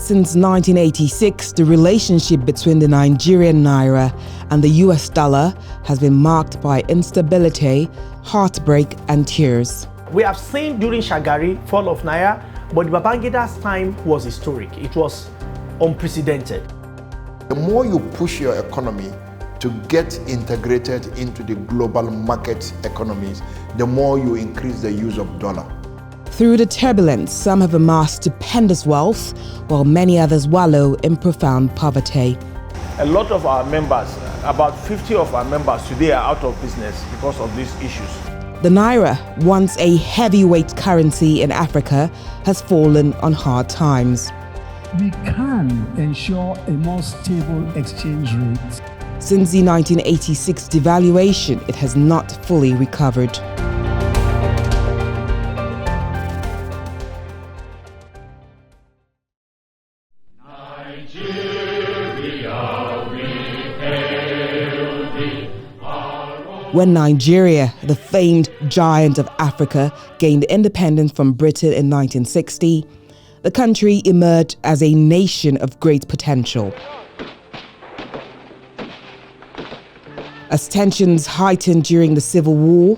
Since 1986, the relationship between the Nigerian Naira and the US dollar has been marked by instability, heartbreak, and tears. We have seen during Shagari, fall of Naira, but Babangida's time was historic. It was unprecedented. The more you push your economy to get integrated into the global market economies, the more you increase the use of dollar. Through the turbulence, some have amassed stupendous wealth, while many others wallow in profound poverty. A lot of our members, about 50 of our members today, are out of business because of these issues. The Naira, once a heavyweight currency in Africa, has fallen on hard times. We can ensure a more stable exchange rate. Since the 1986 devaluation, it has not fully recovered. When Nigeria, the famed giant of Africa, gained independence from Britain in 1960, the country emerged as a nation of great potential. As tensions heightened during the Civil War,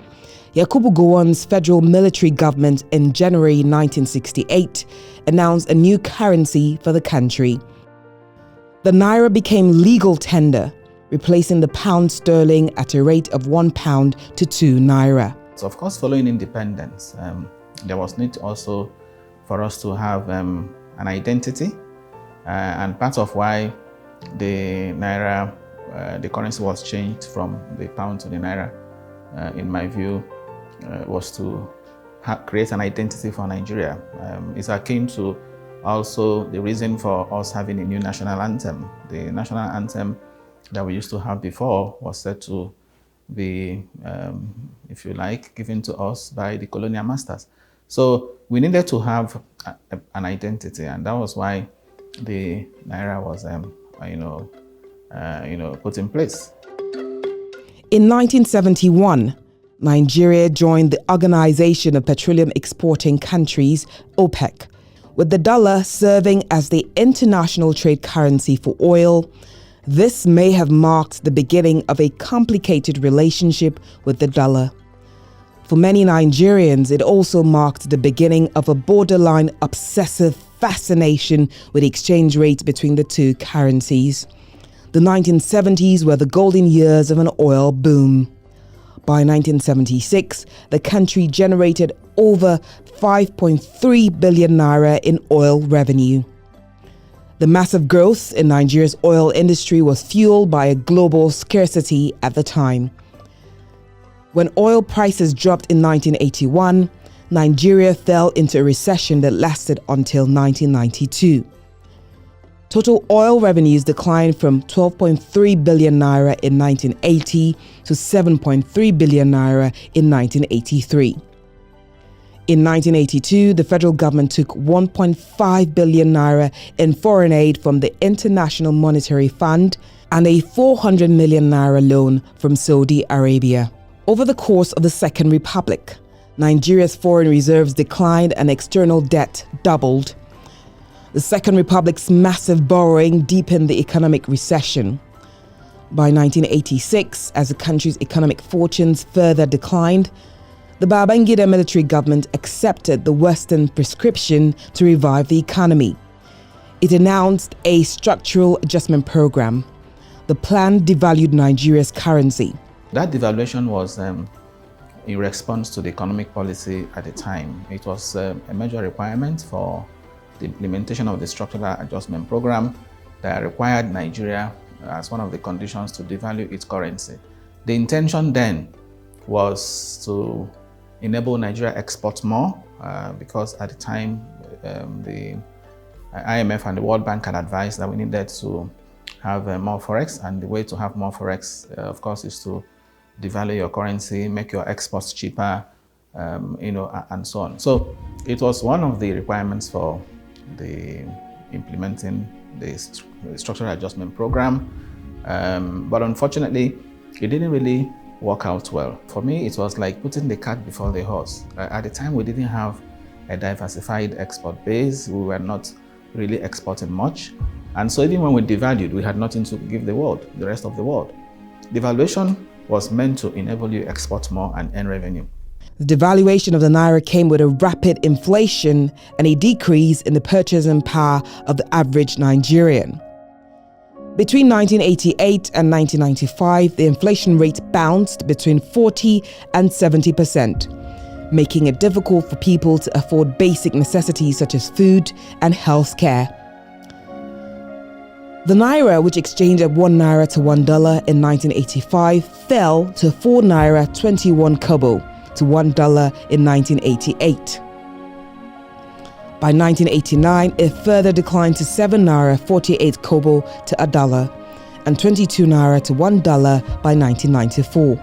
Yakubu Gowon's federal military government in January 1968 announced a new currency for the country. The Naira became legal tender, replacing the pound sterling at a rate of £1 to 2 Naira. So of course, following independence, there was need also for us to have an identity, and part of why the Naira, the currency was changed from the pound to the Naira, in my view, was to create an identity for Nigeria. It's akin to also the reason for us having a new national anthem. The national anthem that we used to have before was said to be, if you like, given to us by the colonial masters. So we needed to have an identity, and that was why the Naira was, put in place. In 1971, Nigeria joined the Organization of Petroleum Exporting Countries, OPEC, with the dollar serving as the international trade currency for oil. This may have marked the beginning of a complicated relationship with the dollar. For many Nigerians, it also marked the beginning of a borderline obsessive fascination with the exchange rate between the two currencies. The 1970s were the golden years of an oil boom. By 1976, the country generated over 5.3 billion naira in oil revenue. The massive growth in Nigeria's oil industry was fueled by a global scarcity at the time. When oil prices dropped in 1981, Nigeria fell into a recession that lasted until 1992. Total oil revenues declined from 12.3 billion naira in 1980 to 7.3 billion naira in 1983. In 1982, the federal government took 1.5 billion naira in foreign aid from the International Monetary Fund and a 400 million naira loan from Saudi Arabia. Over the course of the Second Republic, Nigeria's foreign reserves declined and external debt doubled. The Second Republic's massive borrowing deepened the economic recession. By 1986, as the country's economic fortunes further declined, the Babangida military government accepted the Western prescription to revive the economy. It announced a structural adjustment program. The plan devalued Nigeria's currency. That devaluation was in response to the economic policy at the time. It was a major requirement for the implementation of the structural adjustment program that required Nigeria as one of the conditions to devalue its currency. The intention then was to enable Nigeria export more because at the time the IMF and the World Bank had advised that we needed to have more forex, and the way to have more forex, of course, is to devalue your currency, make your exports cheaper, and so on. So it was one of the requirements for the implementing the structural adjustment program, but unfortunately, it didn't really work out well. For me, it was like putting the cart before the horse. At the time, we didn't have a diversified export base. We were not really exporting much. And so even when we devalued, we had nothing to give the world, the rest of the world. Devaluation was meant to enable you export more and earn revenue. The devaluation of the Naira came with a rapid inflation and a decrease in the purchasing power of the average Nigerian. Between 1988 and 1995, the inflation rate bounced between 40 and 70%, making it difficult for people to afford basic necessities such as food and health care. The Naira, which exchanged at 1 Naira to $1 in 1985, fell to 4 Naira 21 kobo to $1 in 1988. By 1989, it further declined to 7 Naira 48 kobo to $1 and 22 Naira to $1 by 1994.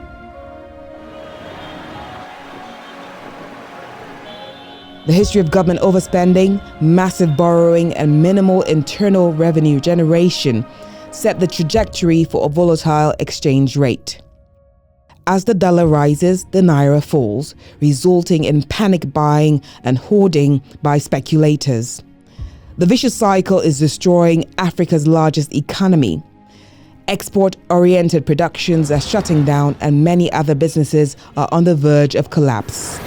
The history of government overspending, massive borrowing, and minimal internal revenue generation set the trajectory for a volatile exchange rate. As the dollar rises, the Naira falls, resulting in panic buying and hoarding by speculators. The vicious cycle is destroying Africa's largest economy. Export-oriented productions are shutting down, and many other businesses are on the verge of collapse.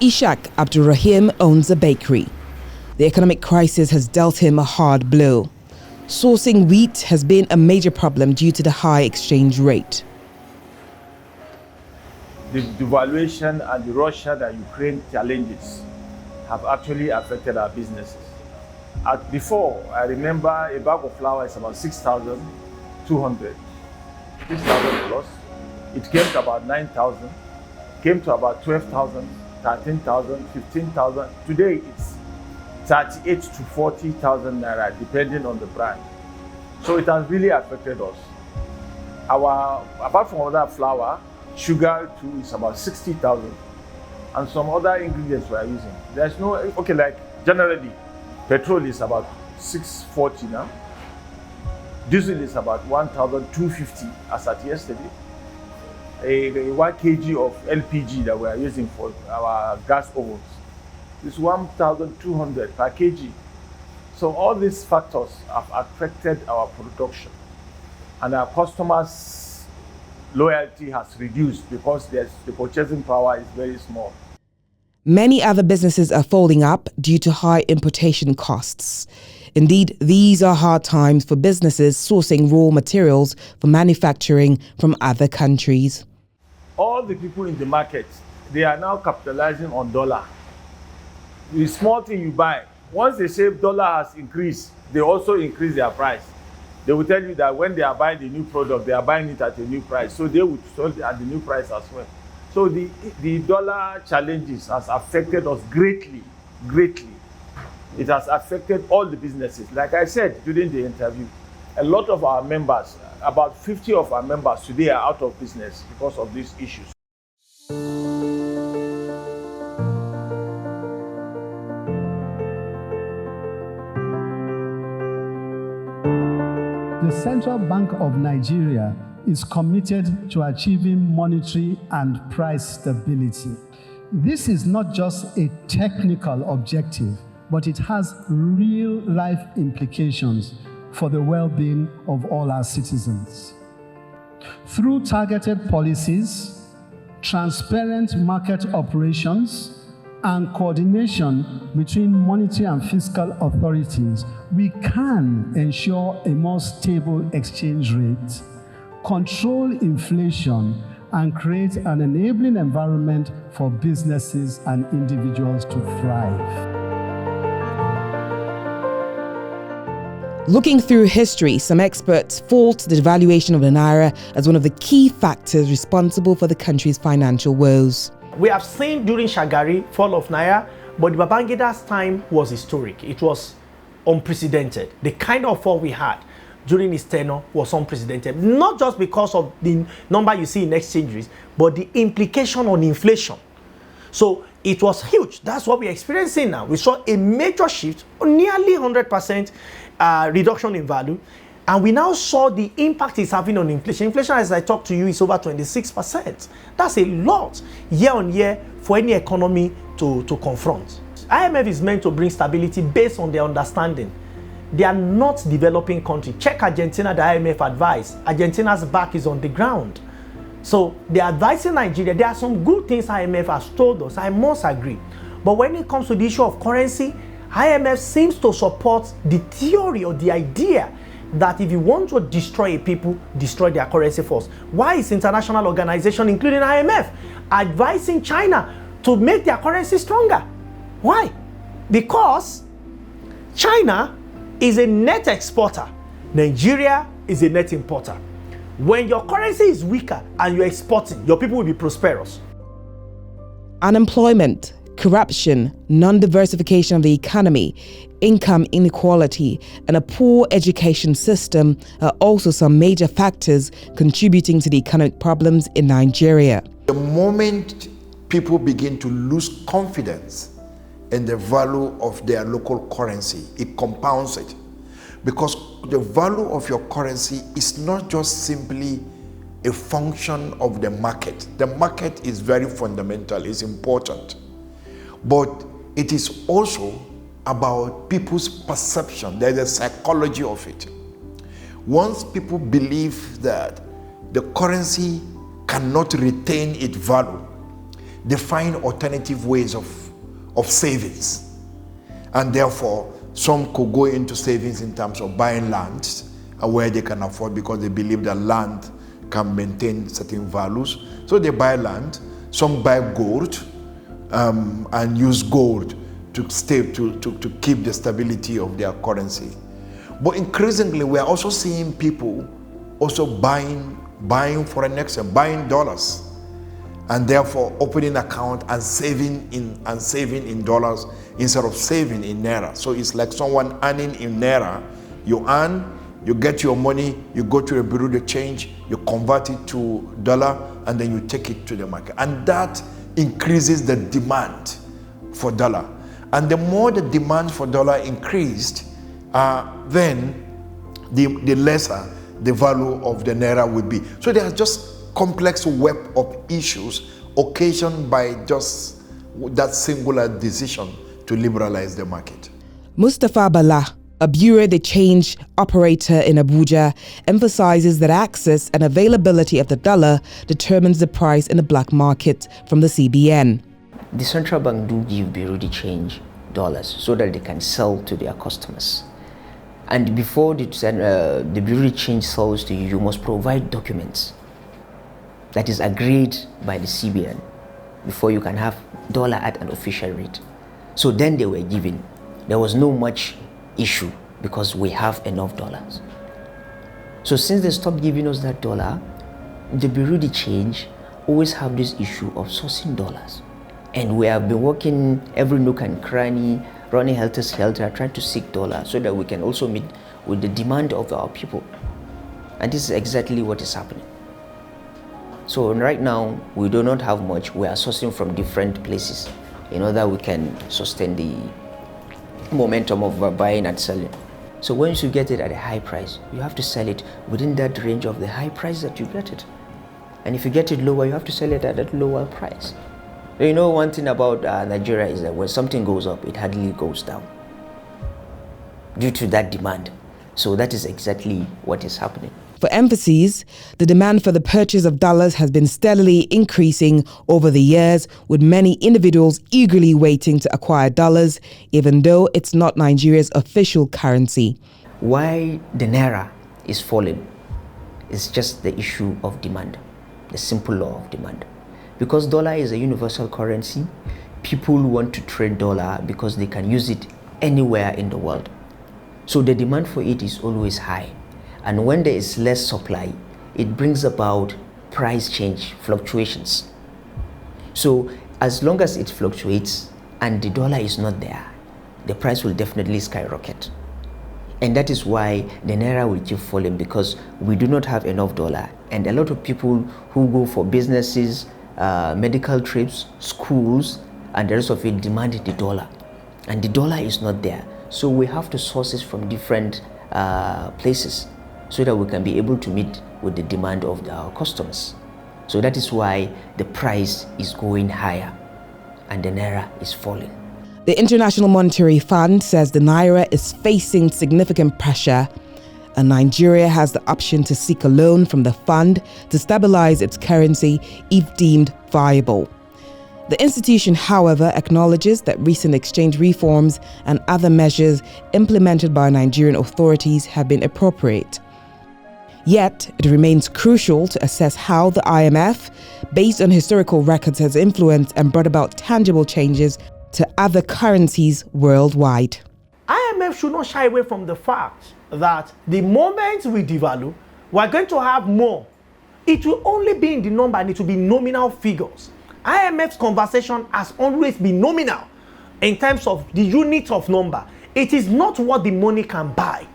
Ishak Abdurrahim owns a bakery. The economic crisis has dealt him a hard blow. Sourcing wheat has been a major problem due to the high exchange rate. The devaluation and the Russia and Ukraine challenges have actually affected our businesses. Before, I remember a bag of flour is about 6,200, 6,000 plus. It came to about 9,000, came to about 12,000, 13,000, 15,000. Today, it's 38 to 40,000 naira, depending on the brand. So it has really affected us. Apart from other flour, sugar too is about 60,000, and some other ingredients we are using. There's no, okay, like generally, petrol is about 640 now. Diesel is about 1,250 as at yesterday. A 1 kg of LPG that we are using for our gas ovens is 1,200 per kg. So all these factors have affected our production, and our customers' loyalty has reduced because the purchasing power is very small. Many other businesses are folding up due to high importation costs. Indeed, these are hard times for businesses sourcing raw materials for manufacturing from other countries. All the people in the market, they are now capitalizing on dollar. The small thing you buy, once they say dollar has increased, they also increase their price. They will tell you that when they are buying the new product, they are buying it at a new price. So they would sell it at the new price as well. So the dollar challenges has affected us greatly. It has affected all the businesses. Like I said during the interview, a lot of our members, about 50 of our members today are out of business because of these issues. The Central Bank of Nigeria is committed to achieving monetary and price stability. This is not just a technical objective, but it has real-life implications for the well-being of all our citizens. Through targeted policies, transparent market operations, and coordination between monetary and fiscal authorities, we can ensure a more stable exchange rate, control inflation, and create an enabling environment for businesses and individuals to thrive. Looking through history, some experts fault the devaluation of the Naira as one of the key factors responsible for the country's financial woes. We have seen during Shagari, fall of Naira, but Babangida's time was historic. It was unprecedented. The kind of fall we had during his tenure was unprecedented, not just because of the number you see in exchange rates, but the implication on inflation. So it was huge. That's what we're experiencing now. We saw a major shift, nearly 100% reduction in value. And we now saw the impact it's having on inflation. Inflation, as I talked to you, is over 26%. That's a lot year on year for any economy to confront. IMF is meant to bring stability based on their understanding. They are not developing country. Check Argentina, the IMF advice. Argentina's back is on the ground. So they're advising Nigeria. There are some good things IMF has told us. I must agree. But when it comes to the issue of currency, IMF seems to support the theory or the idea that if you want to destroy a people, destroy their currency first. Why is international organization, including IMF, advising China to make their currency stronger? Why? Because China is a net exporter. Nigeria is a net importer. When your currency is weaker and you're exporting, your people will be prosperous. Unemployment, corruption, non-diversification of the economy, income inequality, and a poor education system are also some major factors contributing to the economic problems in Nigeria. The moment people begin to lose confidence in the value of their local currency, it compounds it. Because the value of your currency is not just simply a function of the market. The market is very fundamental, it's important. But it is also about people's perception. There's a psychology of it. Once people believe that the currency cannot retain its value, they find alternative ways of savings. And therefore, some could go into savings in terms of buying land where they can afford, because they believe that land can maintain certain values. So they buy land. Some buy gold and use gold to keep the stability of their currency. But increasingly, we are also seeing people also buying foreign exchange, buying dollars, and therefore opening account and saving in dollars instead of saving in Naira. So it's like someone earning in Naira. You earn, you get your money, you go to a bureau de change, you convert it to dollar, and then you take it to the market. And that increases the demand for dollar. And the more the demand for dollar increased, then the lesser the value of the Naira would be. So there are just complex web of issues occasioned by just that singular decision to liberalize the market. Mustafa Bala, a bureau de change operator in Abuja, emphasizes that access and availability of the dollar determines the price in the black market from the CBN. The central bank do give bureau de change dollars so that they can sell to their customers. And before the bureau de change sells to you, you must provide documents that is agreed by the CBN before you can have dollar at an official rate. So then they were given. There was no much issue because we have enough dollars. So since they stopped giving us that dollar, the bureau de change always have this issue of sourcing dollars. And we have been working every nook and cranny, running helter-skelter, trying to seek dollars so that we can also meet with the demand of our people. And this is exactly what is happening. So right now, we do not have much. We are sourcing from different places in order we can sustain the momentum of buying and selling. So once you get it at a high price, you have to sell it within that range of the high price that you get it. And if you get it lower, you have to sell it at that lower price. You know, one thing about Nigeria is that when something goes up, it hardly goes down due to that demand. So that is exactly what is happening. For emphasis, the demand for the purchase of dollars has been steadily increasing over the years, with many individuals eagerly waiting to acquire dollars, even though it's not Nigeria's official currency. Why the Naira is falling is just the issue of demand, the simple law of demand. Because dollar is a universal currency, people want to trade dollar because they can use it anywhere in the world. So the demand for it is always high. And when there is less supply, it brings about price change, fluctuations. So as long as it fluctuates and the dollar is not there, the price will definitely skyrocket. And that is why the Naira will keep falling, because we do not have enough dollar. And a lot of people who go for businesses, medical trips, schools, and the rest of it demand the dollar. And the dollar is not there. So we have to source it from different places. so that we can be able to meet with the demand of our customers. So that is why the price is going higher and the Naira is falling. The International Monetary Fund says the Naira is facing significant pressure, and Nigeria has the option to seek a loan from the fund to stabilize its currency if deemed viable. The institution, however, acknowledges that recent exchange reforms and other measures implemented by Nigerian authorities have been appropriate. Yet, it remains crucial to assess how the IMF, based on historical records, has influenced and brought about tangible changes to other currencies worldwide. IMF should not shy away from the fact that the moment we devalue, we're going to have more. It will only be in the number and it will be nominal figures. IMF's conversation has always been nominal in terms of the unit of number. It is not what the money can buy.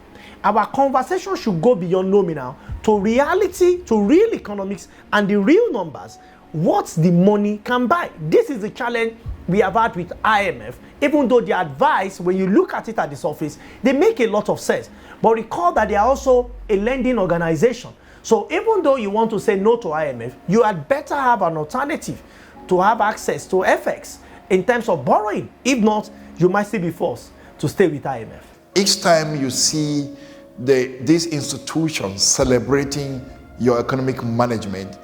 Our conversation should go beyond nominal to reality, to real economics and the real numbers, what the money can buy. This is the challenge we have had with IMF, even though the advice, when you look at it at the surface, they make a lot of sense. But recall that they are also a lending organization. So even though you want to say no to IMF, you had better have an alternative to have access to FX in terms of borrowing. If not, you might still be forced to stay with IMF. Each time you see these institutions celebrating your economic management,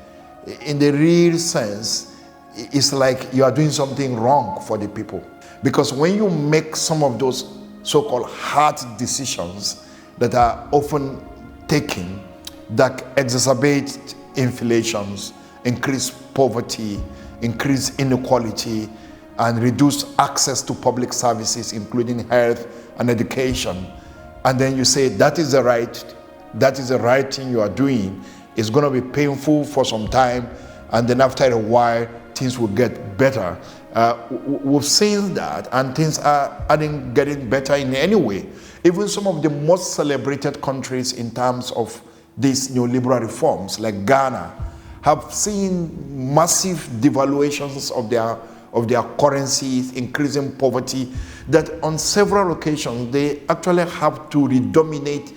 in the real sense, it's like you are doing something wrong for the people. Because when you make some of those so-called hard decisions that are often taken that exacerbate inflations, increase poverty, increase inequality, and reduce access to public services, including health and education, and then you say that is the right thing you are doing, it's going to be painful for some time, and then after a while things will get better. We've seen that, and things aren't getting better in any way. Even some of the most celebrated countries in terms of these neoliberal reforms, like Ghana, have seen massive devaluations of their currencies, increasing poverty, that on several occasions they actually have to redominate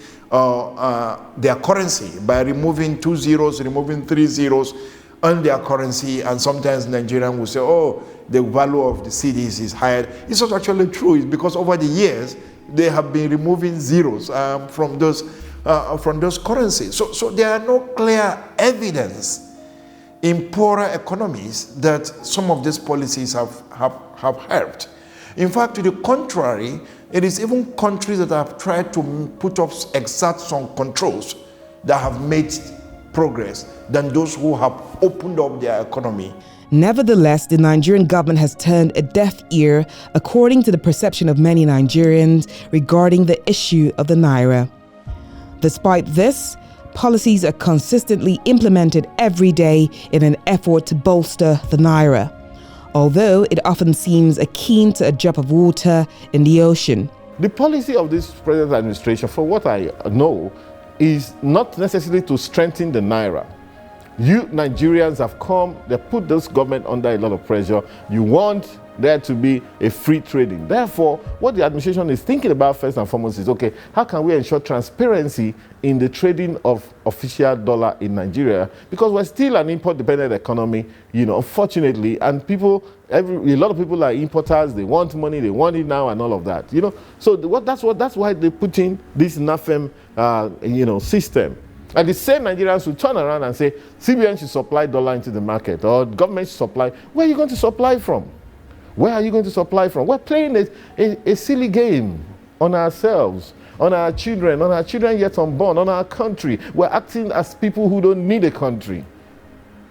their currency by removing 2 zeros, removing 3 zeros on their currency, and sometimes Nigerians will say, oh, the value of the cedis is higher. It's not actually true. It's because over the years they have been removing zeros from those currencies. So there are no clear evidence in poorer economies that some of these policies have helped. In fact, to the contrary, it is even countries that have tried to exert some controls that have made progress than those who have opened up their economy. Nevertheless, the Nigerian government has turned a deaf ear, according to the perception of many Nigerians, regarding the issue of the Naira. Despite this, policies are consistently implemented every day in an effort to bolster the Naira, although it often seems akin to a drop of water in the ocean. The policy of this present administration, for what I know, is not necessarily to strengthen the Naira. You Nigerians have come, they put this government under a lot of pressure. You want there to be a free trading. Therefore, what the administration is thinking about first and foremost is, okay, how can we ensure transparency in the trading of official dollar in Nigeria? Because we're still an import-dependent economy, unfortunately, and a lot of people are importers, they want money, they want it now and all of that, So that's why they put in this NAFEM, system. And the same Nigerians will turn around and say, CBN should supply dollar into the market, or government should supply. Where are you going to supply from? Where are you going to supply from? We're playing a silly game on ourselves, on our children yet unborn, on our country. We're acting as people who don't need a country.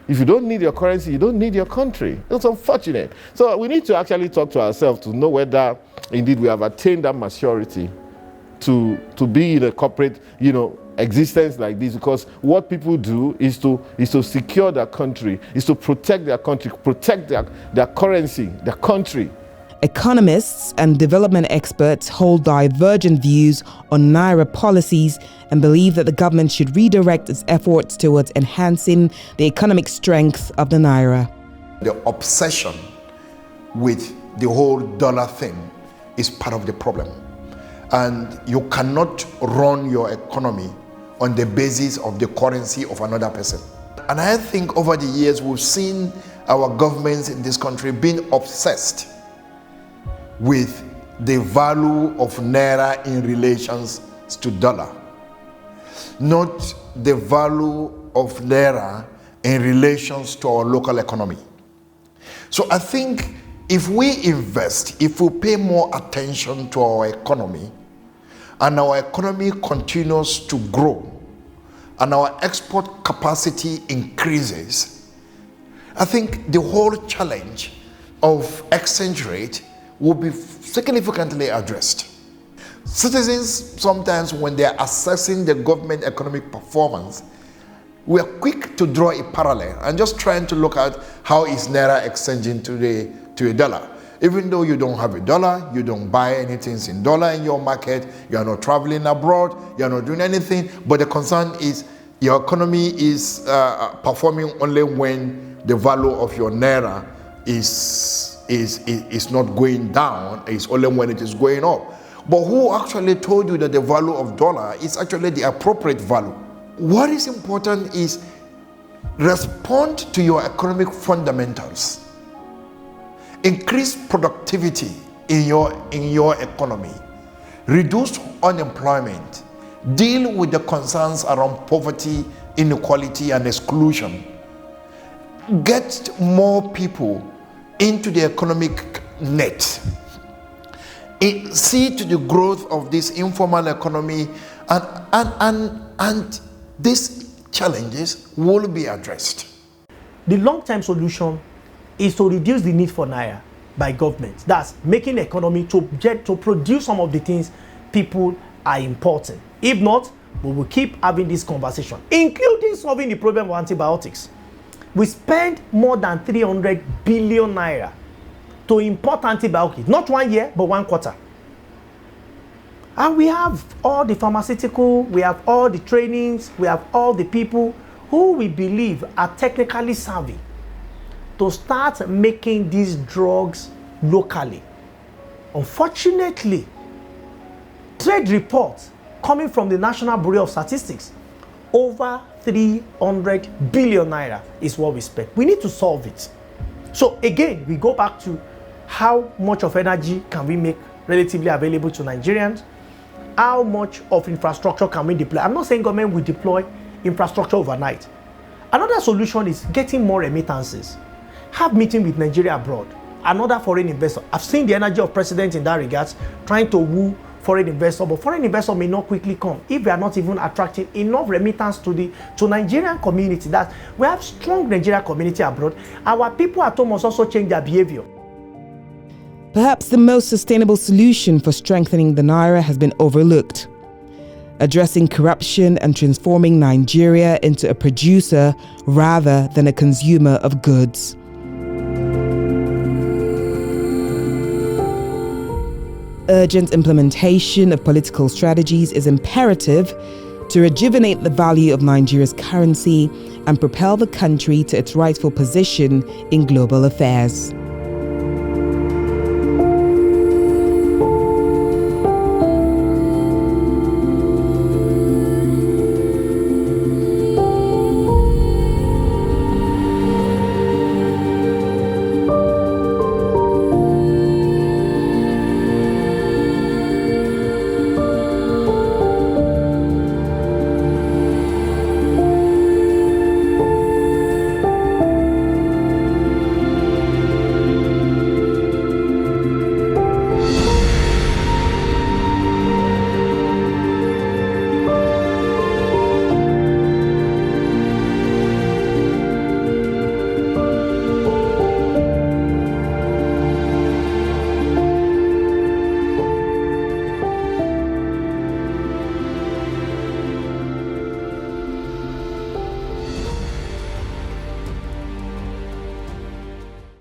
If you don't need your currency, you don't need your country. It's unfortunate. So we need to actually talk to ourselves to know whether indeed we have attained that maturity to be in a corporate, existence like this, because what people do is to secure their country, is to protect their country, protect their currency, their country. Economists and development experts hold divergent views on Naira policies and believe that the government should redirect its efforts towards enhancing the economic strength of the Naira. The obsession with the whole dollar thing is part of the problem. And you cannot run your economy on the basis of the currency of another person. And I think over the years we've seen our governments in this country being obsessed with the value of Naira in relations to dollar, not the value of Naira in relations to our local economy. So I think if we invest, if we pay more attention to our economy, and our economy continues to grow, and our export capacity increases, I think the whole challenge of exchange rate will be significantly addressed. Citizens sometimes, when they are assessing the government economic performance, we are quick to draw a parallel and just trying to look at how is Naira exchanging today to a dollar. Even though you don't have a dollar, you don't buy anything in dollar in your market, you are not traveling abroad, you are not doing anything, but the concern is your economy is performing only when the value of your Naira is not going down, it's only when it is going up. But who actually told you that the value of dollar is actually the appropriate value? What is important is respond to your economic fundamentals. Increase productivity in your economy. Reduce unemployment. Deal with the concerns around poverty, inequality, and exclusion. Get more people into the economic net. See to the growth of this informal economy, and these challenges will be addressed. The long-term solution is to reduce the need for Naira by government. That's making the economy to produce some of the things people are importing. If not, we will keep having this conversation, including solving the problem of antibiotics. We spend more than 300 billion Naira to import antibiotics, not 1 year, but 1 quarter. And we have all the pharmaceutical, we have all the trainings, we have all the people who we believe are technically savvy to start making these drugs locally. Unfortunately, trade reports coming from the National Bureau of Statistics, over 300 billion Naira is what we spend. We need to solve it. So again, we go back to how much of energy can we make relatively available to Nigerians? How much of infrastructure can we deploy? I'm not saying government will deploy infrastructure overnight. Another solution is getting more remittances. Have meeting with Nigeria abroad, another foreign investor. I've seen the energy of president in that regard, trying to woo foreign investor, but foreign investor may not quickly come if we are not even attracting enough remittance to Nigerian community. That we have strong Nigerian community abroad. Our people at home must also change their behavior. Perhaps the most sustainable solution for strengthening the Naira has been overlooked. Addressing corruption and transforming Nigeria into a producer rather than a consumer of goods. Urgent implementation of political strategies is imperative to rejuvenate the value of Nigeria's currency and propel the country to its rightful position in global affairs.